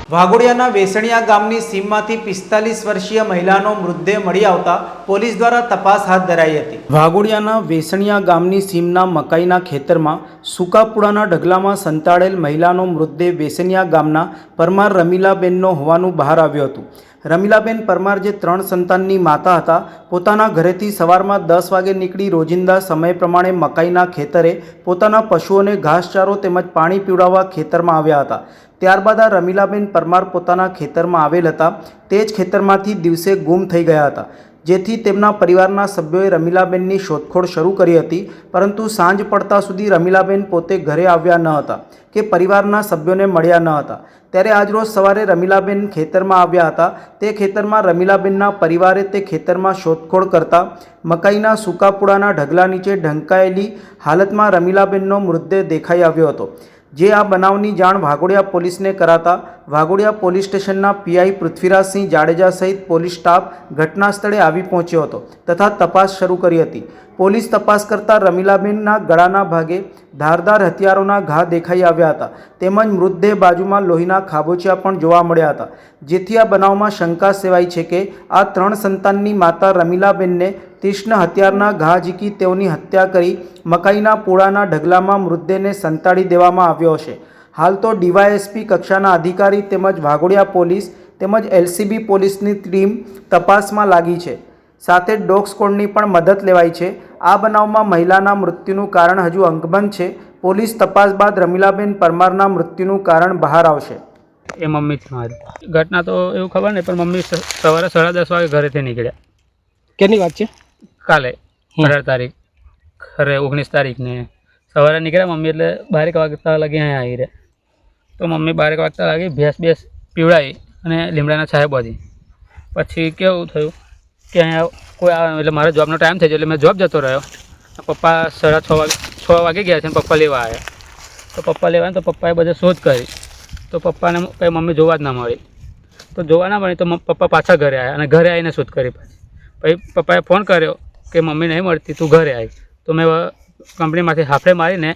વાઘોડિયાના વેસણિયા ગામની સીમમાંથી 45 વર્ષીય મહિલાનો મૃતદેહ મળી આવતા પોલીસ દ્વારા તપાસ હાથ ધરાઈ હતી। વાઘોડિયાના વેસણિયા ગામની સીમના મકાઈના ખેતરમાં સુકાપુડાના ઢગલામાં સંતાડેલ મહિલાનો મૃતદેહ વેસણિયા ગામના પરમાર રમીલાબેનનો હોવાનું બહાર આવ્યું હતું। રમીલાબેન પરમાર જે 3 સંતાનની માતા હતા, પોતાના ઘરેથી સવારમાં 10 વાગે નીકળી રોજિંદા સમય પ્રમાણે મકાઈના ખેતરે પોતાના પશુઓને ઘાસચારો તેમજ પાણી પીવડાવવા ખેતરમાં આવ્યા હતા। ત્યારબાદ આ રમીલાબેન પરમાર પોતાના ખેતરમાં આવેલ હતા તે જ ખેતરમાંથી દિવસે ગુમ થઈ ગયા હતા, જેથી તેમના પરિવારના સભ્યોએ રમીલાબેનની શોધખોળ શરૂ કરી હતી। પરંતુ સાંજ પડતા સુધી રમીલાબેન પોતે ઘરે આવ્યા ન હતા કે પરિવારના સભ્યોને મળ્યા ન હતા। ત્યારે આજરોજ સવારે રમીલાબેન ખેતરમાં આવ્યા હતા। તે ખેતરમાં રમીલાબેનના પરિવારે તે ખેતરમાં શોધખોળ કરતા મકાઈના સુકાપુડાના ઢગલા નીચે ઢંકાયેલી હાલતમાં રમીલાબેનનો મૃતદેહ દેખાઈ આવ્યો હતો। જે આ બનાવની જાણ વાઘોડિયા પોલીસને કરાતા વાઘોડિયા પોલીસ સ્ટેશનના પીઆઈ પૃથ્વીરાજસિંહ જાડેજા સહિત પોલીસ સ્ટાફ ઘટના સ્થળે આવી પહોંચ્યો હતો તથા તપાસ શરૂ કરી હતી। પોલીસ તપાસ કરતા રમીલાબેનના ગળાના ભાગે ધારદાર હથિયારોના ઘા દેખાઈ આવ્યા હતા તેમજ મૃતદેહ બાજુમાં લોહીના ખાબોચિયા પણ જોવા મળ્યા હતા, જેથી આ બનાવમાં શંકા સેવાઈ છે કે આ 3 સંતાનની માતા રમીલાબેનને તીક્ષ્ણ હથિયારના ઘા ઝીકી તેઓની હત્યા કરી મકાઈના પૂળાના ઢગલામાં મૃતદેહને સંતાડી દેવામાં આવ્યો હશે। હાલ તો ડીવાયએસપી કક્ષાના અધિકારી તેમજ વાઘોડિયા પોલીસ તેમજ એલસીબી પોલીસની ટીમ તપાસમાં લાગી છે, સાથે ડોગ સ્ક્વોડની પણ મદદ લેવાઈ છે। આ બનાવમાં મહિલાના મૃત્યુનું કારણ હજુ અકબંધ છે। પોલીસ તપાસ બાદ રમીલાબેન પરમારના મૃત્યુનું કારણ બહાર આવશે। એ મમ્મી થી મારી ઘટના તો એવું ખબર નહીં, પણ મમ્મી સવારે 10:30 વાગે ઘરેથી નીકળ્યા। કેની વાત છે? કાલે 18 તારીખ ખરે 19 તારીખને સવારે નીકળ્યા મમ્મી, એટલે 12 વાગતા લાગી અહીંયા આવી રહ્યા। તો મમ્મી 12 વાગતા લાગી ભેંસ પીવડાવી અને લીમડાના છાંયે બાંધી। પછી કેવું થયું કે અહીંયા કોઈ આવે એટલે મારો જોબનો ટાઈમ થઈ ગયો એટલે મેં જોબ જતો રહ્યો। પપ્પા 6 વાગે ગયા છે અને પપ્પા લેવા આવ્યા। તો પપ્પા લેવા તો પપ્પાએ બધે શોધ કરી, તો પપ્પાને કંઈ મમ્મી જોવા જ ના મળી। તો જોવા ના મળી તો પપ્પા પાછા ઘરે આવ્યા અને ઘરે આવીને શોધ કરી। પછી પપ્પાએ ફોન કર્યો કે મમ્મી નહીં મળતી, તું ઘરે આવી। તો મેં કંપનીમાંથી હાફડે મારીને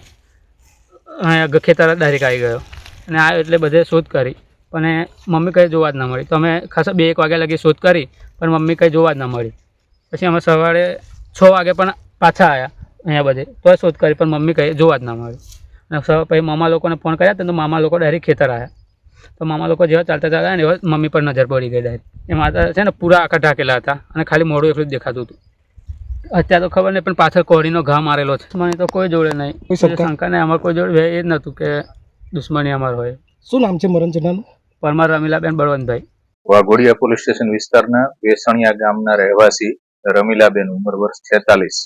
અહીંયા ખેતર ડાયરેક્ટ આવી ગયો અને આવ્યો એટલે બધે શોધ કરી, પણ મમ્મી કંઈ જોવા જ ના મળી। તો અમે ખાસા 2-1 વાગ્યા લગી શોધ કરી પણ મમ્મી કંઈ જોવા જ ના મળી। પછી અમે સવારે 6 વાગે પણ પાછા આવ્યા અહીંયા બધે, તોય શોધ કરી પણ મમ્મી કંઈ જોવા જ ના મળી। અને પછી મામા લોકોને ફોન કર્યા તો મામા લોકો ડાયરેક્ટ ખેતર આવ્યા। તો મામા લોકો જેવા ચાલતા આવ્યા ને એવા મમ્મી પર નજર પડી ગઈ ડાયરેક્ટ। એ માતા છે ને પૂરા આખા ઢાંકેલા હતા અને ખાલી મોઢું એટલું જ દેખાતું હતું। અત્યારે તો ખબર નહીં, પણ પાછળ કોળીનો ઘા મારેલો છે। મને તો કોઈ જોડે નહીં, શંકા નહીં, અમારે કોઈ જોડે એ જ નહોતું કે દુશ્મની અમાર હોય। શું નામ છે મરણ જનારનું? પરમાર રમીલાબેન બળવંતભાઈ। વાઘોડિયા પોલીસ સ્ટેશન વિસ્તારના વેસણિયા ગામના રહેવાસી રમીલાબેન, ઉંમર વર્ષ 46,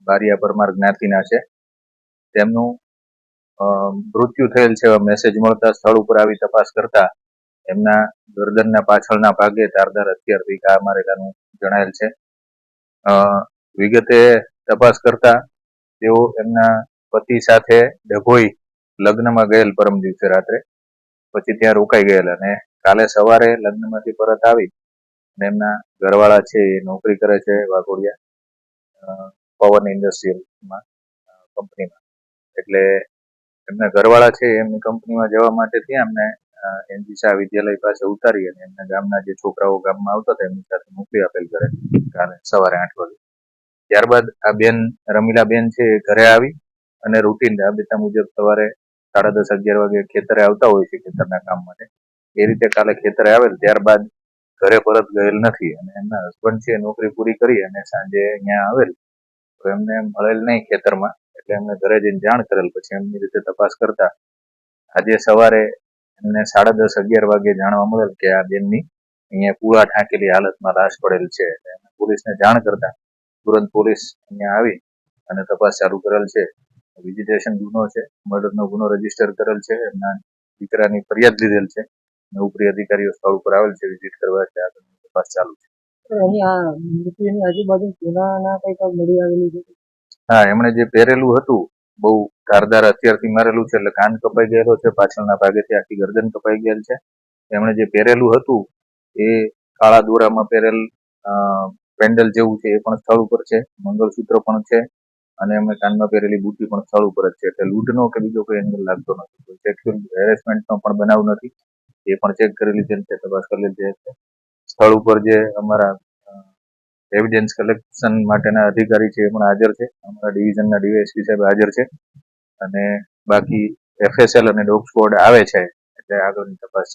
બારિયા પરમાર જ્ઞાતિના છે। તેમનું મૃત્યુ થયેલ છે મેસેજ મળતા સ્થળ ઉપર આવી તપાસ કરતા એમના ગરદનના પાછળના ભાગે ધારદાર હથિયારથી ઘા મારેલાનું જણાયેલ છે। વિગતે તપાસ કરતા તેઓ એમના પતિ સાથે ડભોઈ લગ્નમાં ગયેલ પરમ દિવસે રાત્રે, પછી ત્યાં રોકાઈ ગયેલા અને કાલે સવારે લગ્નમાંથી પરત આવી અને એમના ઘરવાળા છે એ નોકરી કરે છે વાઘોડિયા પવન ઇન્ડસ્ટ્રીયલમાં કંપનીમાં। એટલે એમના ઘરવાળા છે એમની કંપનીમાં જવા માટે ત્યાં એમને એનજી શાહ વિદ્યાલય પાસે ઉતારી અને એમના ગામના જે છોકરાઓ ગામમાં આવતા હતા એમની સાથે મોકલી આપેલ ઘરે કાલે સવારે 8 વાગે। ત્યારબાદ આ બેન રમીલાબેન છે એ ઘરે આવી અને રૂટીન રાબેતા મુજબ સવારે 10:30-11 વાગે ખેતરે આવતા હોય છે ખેતરના કામ માટે, એ રીતે કાલે ખેતરે આવેલ। ત્યારબાદ ઘરે પરત ગયેલ નથી અને એમના હસબન્ડ છે નોકરી પૂરી કરી અને સાંજે અહીંયા આવેલ તો એમને મળેલ નહીં ખેતરમાં, એટલે એમને ઘરે જઈને જાણ કરેલ। પછી એમની રીતે તપાસ કરતા આજે સવારે એમને 10:30-11 વાગે જાણવા મળેલ કે આ બેનની અહીંયા પૂળા ઢાંકેલી હાલતમાં લાશ પડેલ છે। પોલીસને જાણ કરતા તુરંત પોલીસ અહીંયા આવી અને તપાસ ચાલુ કરેલ છે। વિજિટેશન ગુનો છે, મર્ડરનો ગુનો રજીસ્ટર કરેલ છે, એમના દીકરાની ફરિયાદ લીધેલ છે અને ઉપરી અધિકારીઓ સ્થળ ઉપર આવેલ છે વિઝિટ કરવા છે। આગળની તપાસ ચાલુ છે। હા, એમણે જે પહેરેલું હતું બહુ ધારદાર હથિયારથી મારેલું છે, એટલે કાન કપાઈ ગયેલો છે, પાછળના ભાગેથી આખી ગરદન કપાઈ ગયેલ છે। એમણે જે પહેરેલું હતું એ કાળા દોરામાં પહેરેલ પેન્ડલ જેવું છે એ પણ સ્થળ ઉપર છે, મંગળસૂત્ર પણ છે અને એમણે કાનમાં પહેરેલી બુટી પણ સ્થળ ઉપર જ છે। એટલે લૂંટનો કે બીજો કોઈ એંગલ લાગતો નથી, કોઈ સેક્સ્યુઅલ હેરેસમેન્ટનો પણ બનાવ નથી એ પણ ચેક કરી લીધેલ છે, તપાસ કરી લીધી છે. સ્થળ ઉપર જે અમારા એવિડન્સ કલેક્શન માટેના અધિકારી છે એ પણ હાજર છે. અમારા ડિવિઝનના ડીવાયએસપી સાહેબ હાજર છે અને બાકી FSL અને ડોગ સ્ક્વોડ આવે છે એટલે આગળની તપાસ